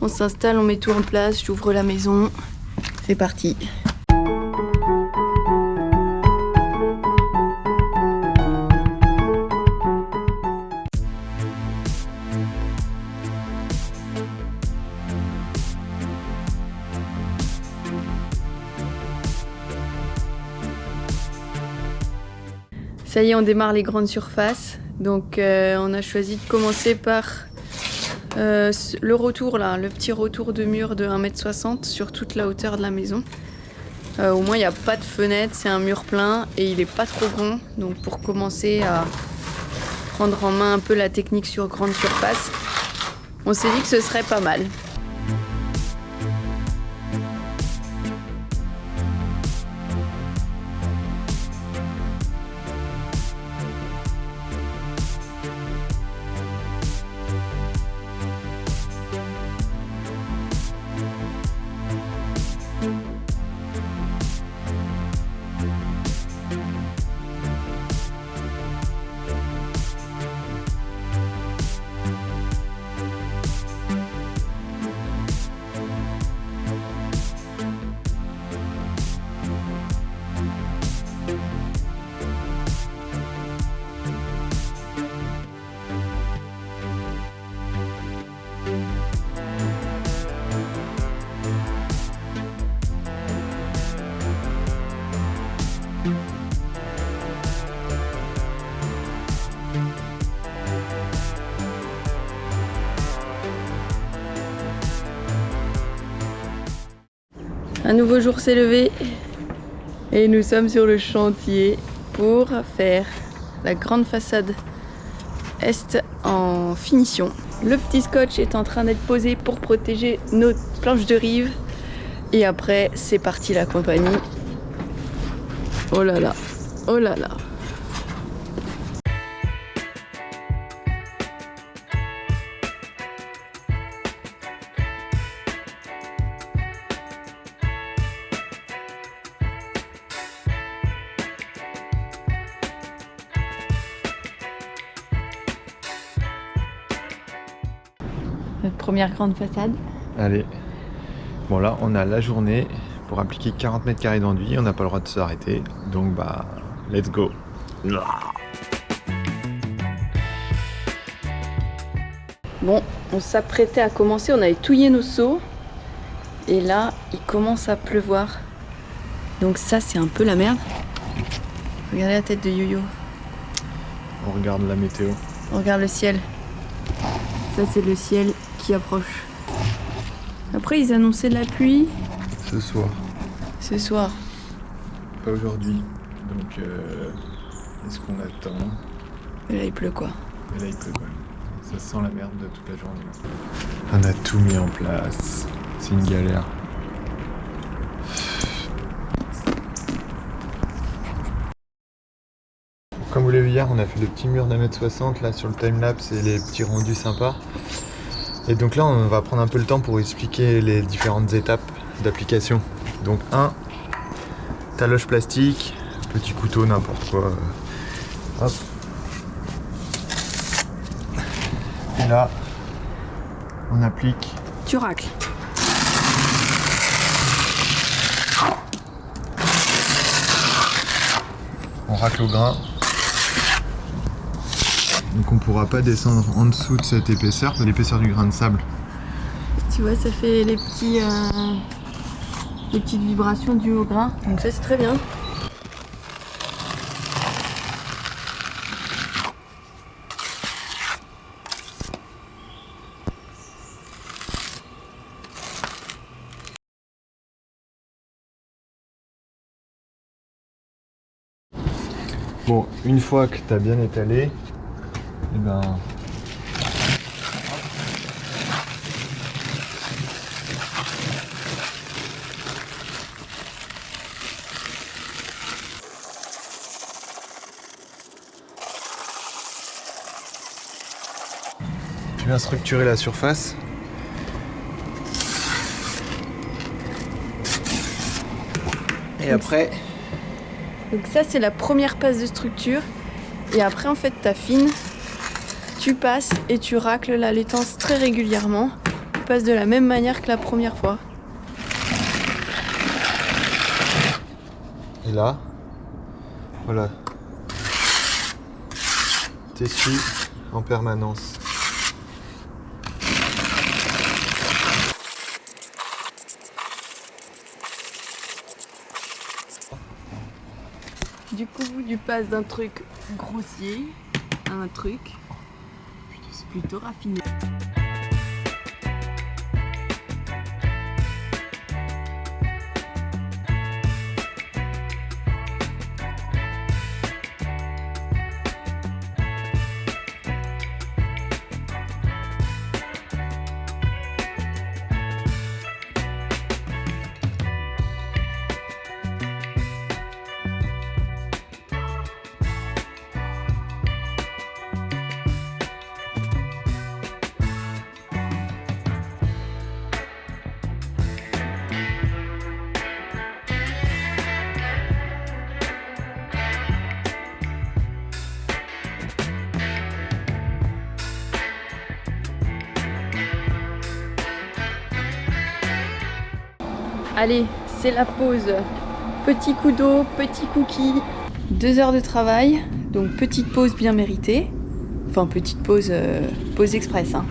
On s'installe, on met tout en place, j'ouvre la maison. C'est parti. Ça y est, on démarre les grandes surfaces. Donc on a choisi de commencer par le retour là, le petit retour de mur de 1,60 m sur toute la hauteur de la maison. Au moins il n'y a pas de fenêtre, c'est un mur plein et il n'est pas trop grand. Donc pour commencer à prendre en main un peu la technique sur grande surface, on s'est dit que ce serait pas mal. Un nouveau jour s'est levé et nous sommes sur le chantier pour faire la grande façade est en finition. Le petit scotch est en train d'être posé pour protéger nos planches de rive et après c'est parti la compagnie. Oh là là, oh là là. Notre première grande façade. Allez, bon là on a la journée pour appliquer 40 mètres carrés d'enduit, on n'a pas le droit de s'arrêter, donc bah let's go. Bon, on s'apprêtait à commencer, on avait touillé nos seaux et là il commence à pleuvoir. Donc ça c'est un peu la merde. Regardez la tête de Yo-Yo. On regarde la météo. On regarde le ciel. Ça c'est le ciel qui approche. Après ils annonçaient de la pluie. Ce soir. Ce soir. Pas aujourd'hui. Donc est-ce qu'on attend? Et là il pleut quoi. Et là il pleut quand même. Ça sent la merde de toute la journée. On a tout mis en place. C'est une galère. Comme vous l'avez vu hier, on a fait le petit mur d'1,60 m là sur le timelapse et les petits rendus sympas. Et donc là, on va prendre un peu le temps pour expliquer les différentes étapes d'application. Donc taloche plastique, petit couteau, n'importe quoi. Hop. Et là, on applique. Tu racles. On racle au grain. Donc on pourra pas descendre en dessous de cette épaisseur, de l'épaisseur du grain de sable. Tu vois, ça fait les petites vibrations dues au grain. Donc ça c'est très bien. Bon, une fois que tu as bien étalé, et ben tu viens structurer la surface. Et après, donc ça c'est la première passe de structure. Et après en fait t'affines, tu passes et tu racles la laitance très régulièrement. passe de la même manière que la première fois. Et là, voilà. T'essuies en permanence. Du coup, tu passes d'un truc grossier à un truc plutôt raffiné. Allez, c'est la pause. Petit coup d'eau, petit cookie. 2 heures de travail, donc petite pause bien méritée. Enfin, petite pause, pause express. Hein.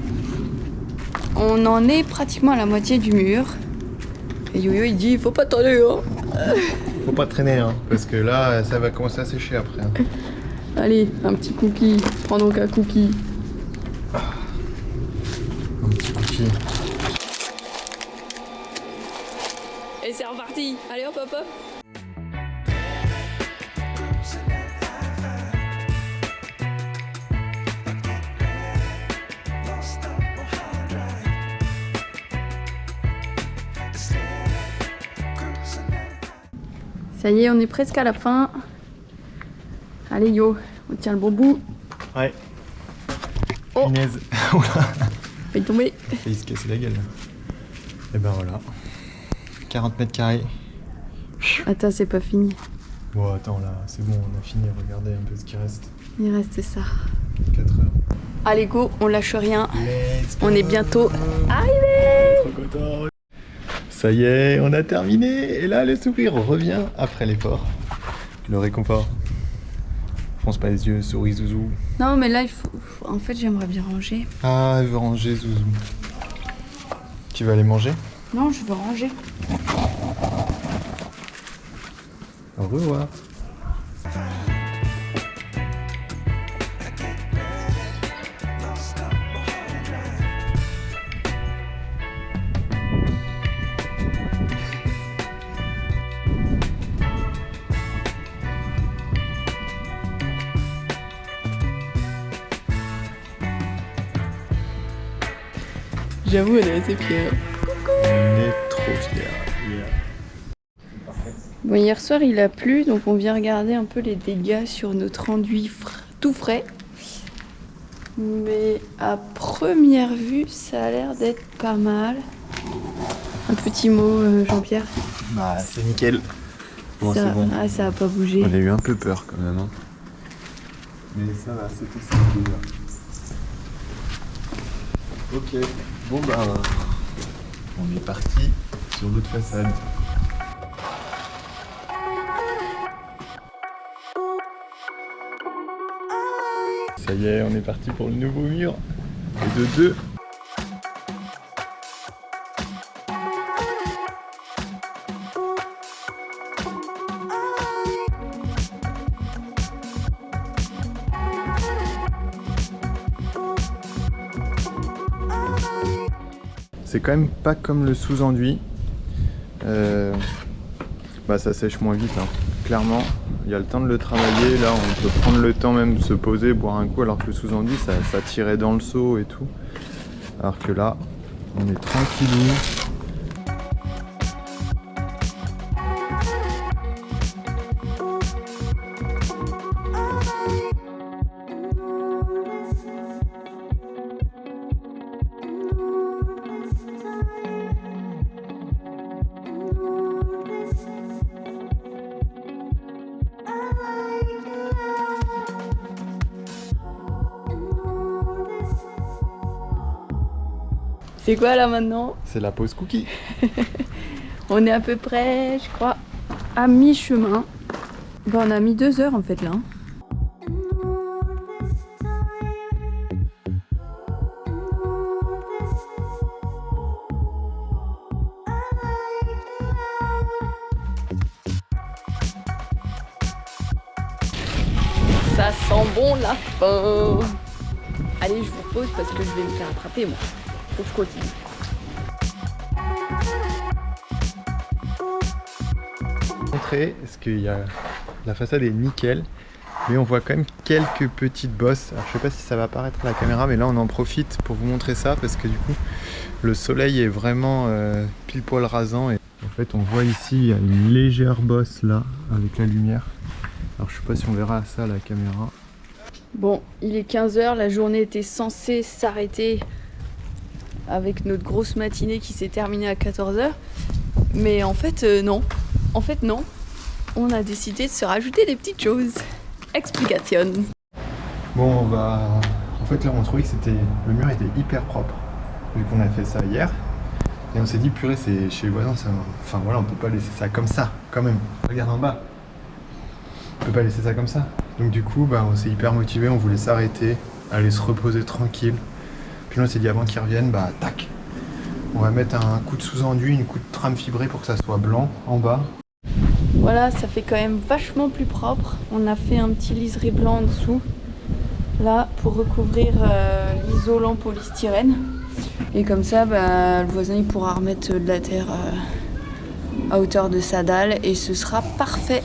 On en est pratiquement à la moitié du mur. Et Yo-Yo il dit, faut pas t'aller. Hein. Faut pas traîner, hein, parce que là, ça va commencer à sécher après. Hein. Allez, un petit cookie. Prends donc un cookie. Un petit cookie. Et c'est reparti. Allez hop hop hop. Ça y est, on est presque à la fin. Allez Yo, on tient le bon bout. Ouais. Oh. Punaise. Oula. Fait tomber. Il se casser la gueule. Et ben voilà. 40 mètres carrés. Attends, c'est pas fini. Bon, attends, là, c'est bon, on a fini. Regardez un peu ce qui reste. Il reste ça. 4 heures. Allez go, on lâche rien. Let's go. On est bientôt arrivé. Trop content. Ça y est, on a terminé. Et là, le sourire revient après l'effort. Le réconfort. Fonce pas les yeux, souris Zouzou. Non, mais là, il faut... En fait, j'aimerais bien ranger. Ah, elle veut ranger Zouzou. Tu vas aller manger? Non, je veux ranger. Au revoir. J'avoue, elle est assez fière. On est trop fiers. Bon, hier soir, il a plu, donc on vient regarder un peu les dégâts sur notre enduit tout frais. Mais à première vue, ça a l'air d'être pas mal. Un petit mot, Jean-Pierre. Bah, c'est nickel. Bon, Ça- c'est bon. Ah, ça a pas bougé. On a eu un peu peur quand même. Hein. Mais ça va, c'était ça déjà. Ok, bon bah, on est parti sur l'autre façade. Ça y est, on est parti pour le nouveau mur. Et de 2. C'est quand même pas comme le sous-enduit. Bah ça sèche moins vite, hein. Clairement. Il y a le temps de le travailler. Là, on peut prendre le temps même de se poser, boire un coup, alors que le sous-enduit, ça tirait dans le seau et tout. Alors que là, on est tranquillou. C'est quoi là maintenant? C'est la pause cookie. On est à peu près, je crois, à mi-chemin. Bon, on a mis 2 heures en fait là. Ça sent bon la fin. Allez, je vous pose parce que je vais me faire attraper moi. Faut que je continue. Montrer, parce que la façade est nickel, mais on voit quand même quelques petites bosses. Alors je sais pas si ça va apparaître à la caméra, mais là on en profite pour vous montrer ça parce que du coup le soleil est vraiment pile poil rasant et en fait on voit ici il y a une légère bosse là avec la lumière. Alors je sais pas si on verra ça à la caméra. Bon, il est 15 h, la journée était censée s'arrêter avec notre grosse matinée qui s'est terminée à 14 h. Mais en fait, non. En fait, non. On a décidé de se rajouter des petites choses. Explication. Bon, on va... En fait, là, on trouvait que le mur était hyper propre, vu qu'on a fait ça hier. Et on s'est dit, purée, c'est chez les voisins, ça... Enfin, voilà, on peut pas laisser ça comme ça, quand même. Regarde en bas. On peut pas laisser ça comme ça. Donc du coup, bah, on s'est hyper motivé, on voulait s'arrêter, aller se reposer tranquille. Puis là, on s'est dit, avant qu'ils reviennent, bah, tac. On va mettre un coup de sous-enduit, une coup de trame fibrée pour que ça soit blanc en bas. Voilà, ça fait quand même vachement plus propre. On a fait un petit liseré blanc en dessous, là, pour recouvrir l'isolant polystyrène. Et comme ça, bah, le voisin il pourra remettre de la terre à hauteur de sa dalle et ce sera parfait.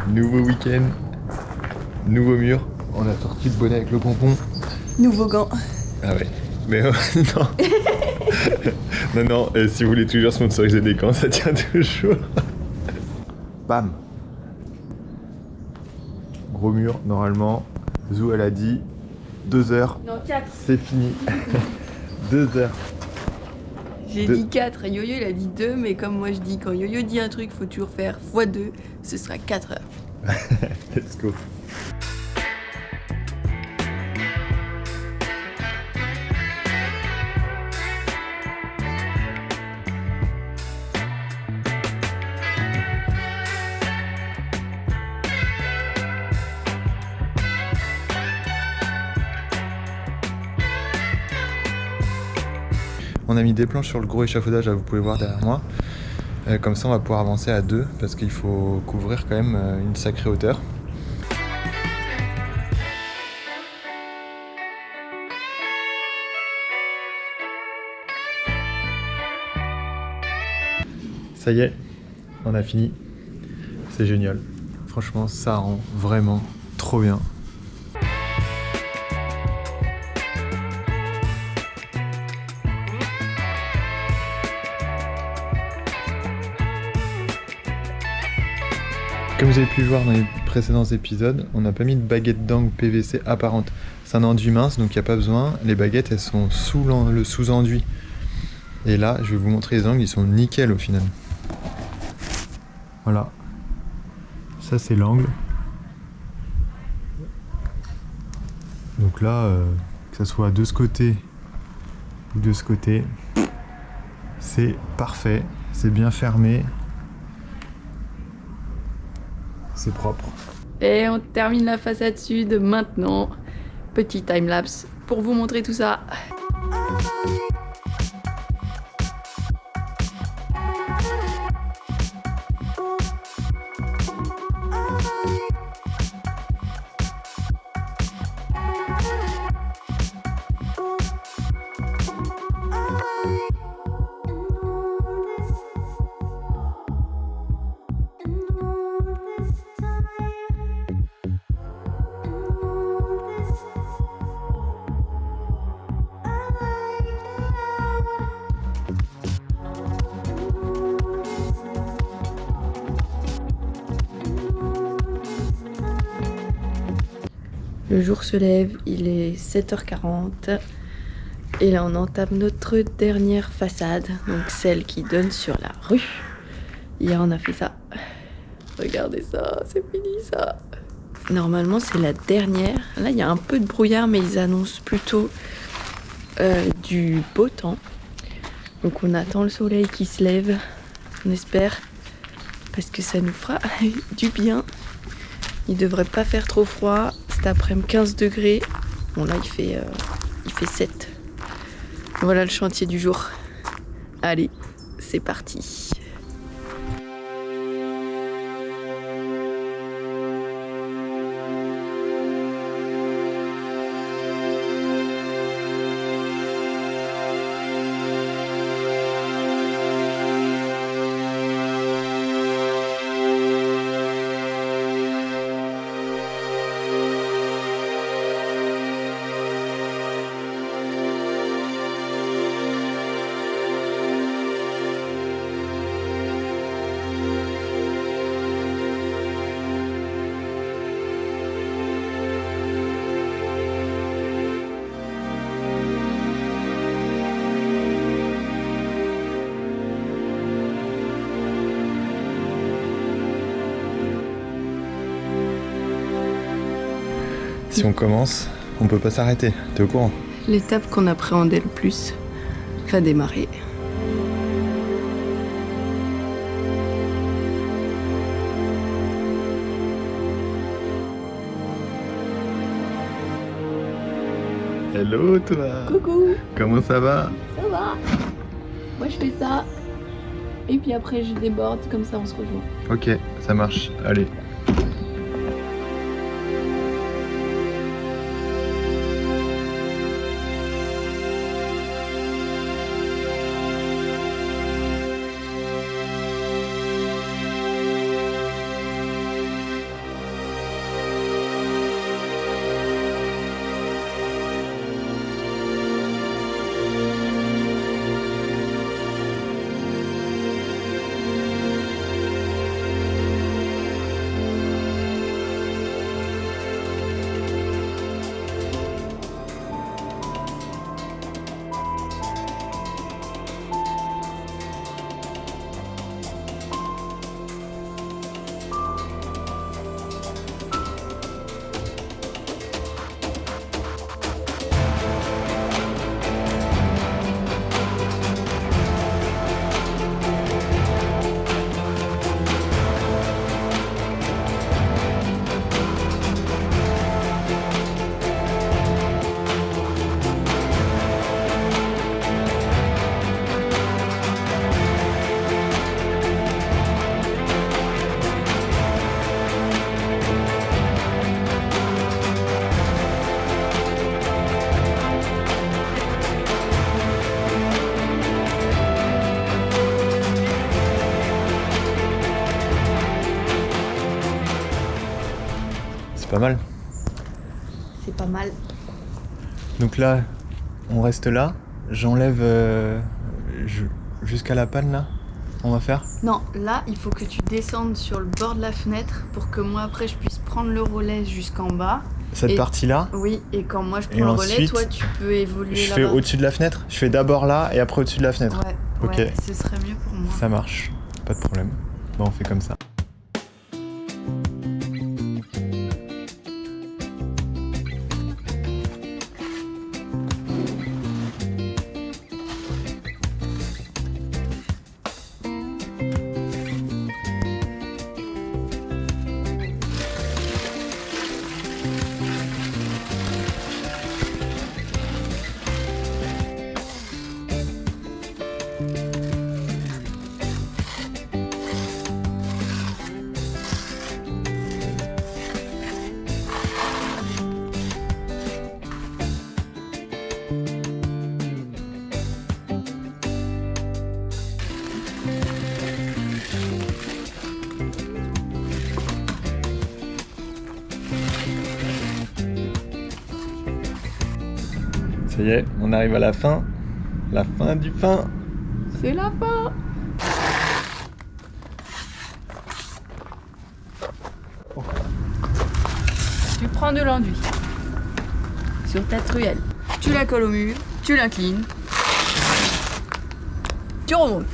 Nouveau week-end, nouveau mur. On a sorti le bonnet avec le pompon. Nouveau gant. Ah ouais, mais non. non, et si vous voulez toujours sponsoriser des gants, ça tient toujours. Bam. Gros mur, normalement. Zou, elle a dit 2 heures. Non, 4. C'est fini. 2 heures. J'ai dit 4, Yo-Yo il a dit 2, mais comme moi je dis, quand Yo-Yo dit un truc, faut toujours faire x2, ce sera 4 heures. Let's go. On a mis des planches sur le gros échafaudage, là vous pouvez voir derrière moi. Comme ça on va pouvoir avancer à 2 parce qu'il faut couvrir quand même une sacrée hauteur. Ça y est, on a fini. C'est génial. Franchement, ça rend vraiment trop bien. Comme vous avez pu le voir dans les précédents épisodes, on n'a pas mis de baguette d'angle PVC apparente. C'est un enduit mince, donc il n'y a pas besoin. Les baguettes, elles sont sous le sous-enduit. Et là, je vais vous montrer les angles, ils sont nickel au final. Voilà. Ça, c'est l'angle. Donc là, que ça soit de ce côté ou de ce côté, c'est parfait. C'est bien fermé. C'est propre. Et on termine la façade sud maintenant. Petit time-lapse pour vous montrer tout ça. Le jour se lève, il est 7h40 et là on entame notre dernière façade, donc celle qui donne sur la rue. Hier on a fait ça. Regardez ça, c'est fini ça. normalement c'est la dernière. Là il y a un peu de brouillard mais ils annoncent plutôt du beau temps. Donc on attend le soleil qui se lève, on espère, parce que ça nous fera du bien. Il devrait pas faire trop froid, cet après-midi 15 degrés. Bon là il fait 7. Voilà le chantier du jour. Allez, c'est parti. Si on commence, on peut pas s'arrêter, t'es au courant? L'étape qu'on appréhendait le plus va démarrer. Hello toi. Coucou, Comment ça va? ça va? Moi je fais ça. Et puis après je déborde, comme ça on se rejoint. Ok, ça marche, allez. Pas mal. C'est pas mal. Donc là, on reste là. J'enlève jusqu'à la panne là. On va faire. Non, là il faut que tu descendes sur le bord de la fenêtre pour que moi après je puisse prendre le relais jusqu'en bas. Cette partie-là. Oui, et quand moi je prends Et le relais, ensuite, toi tu peux évoluer Je là-bas. fais au-dessus de la fenêtre. Je fais d'abord là et après au-dessus de la fenêtre. Ouais, Ok. ouais, ce serait mieux pour moi. Ça marche, pas de problème. Bon, on fait comme ça. Ça y est, on arrive à la fin du fin. C'est la fin. Tu prends de l'enduit sur ta truelle. Tu la colles au mur, tu l'inclines. Tu remontes.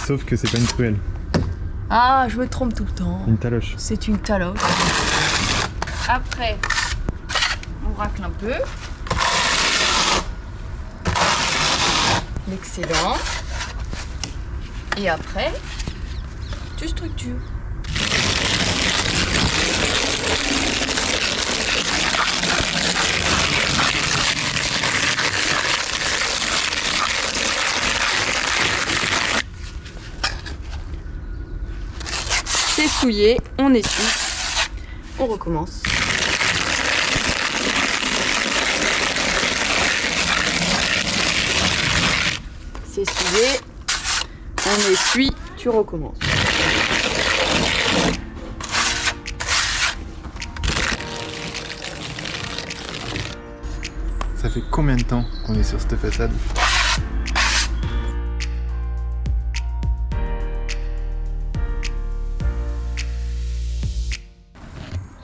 Sauf que c'est pas une truelle, Ah, je me trompe tout le temps. une taloche. C'est une taloche. Après, on racle un peu. Excellent. Et après, tu structures. C'est souillé, on essuie, on recommence. C'est souillé, on essuie, tu recommences. Ça fait combien de temps qu'on est sur cette façade?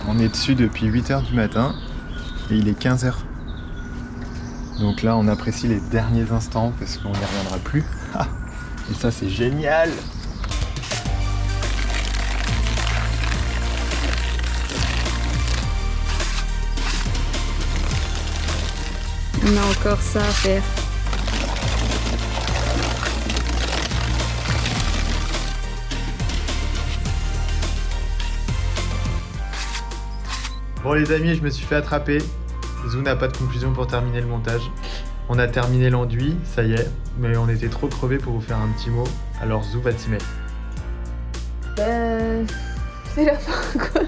On est dessus depuis 8h du matin et il est 15h. Donc là on apprécie les derniers instants parce qu'on n'y reviendra plus. Et ça c'est génial! On a encore ça à faire. Bon les amis, je me suis fait attraper. Zou n'a pas de conclusion pour terminer le montage. On a terminé l'enduit, ça y est, mais on était trop crevés pour vous faire un petit mot. Alors Zou va t'y mettre. C'est la fin quoi.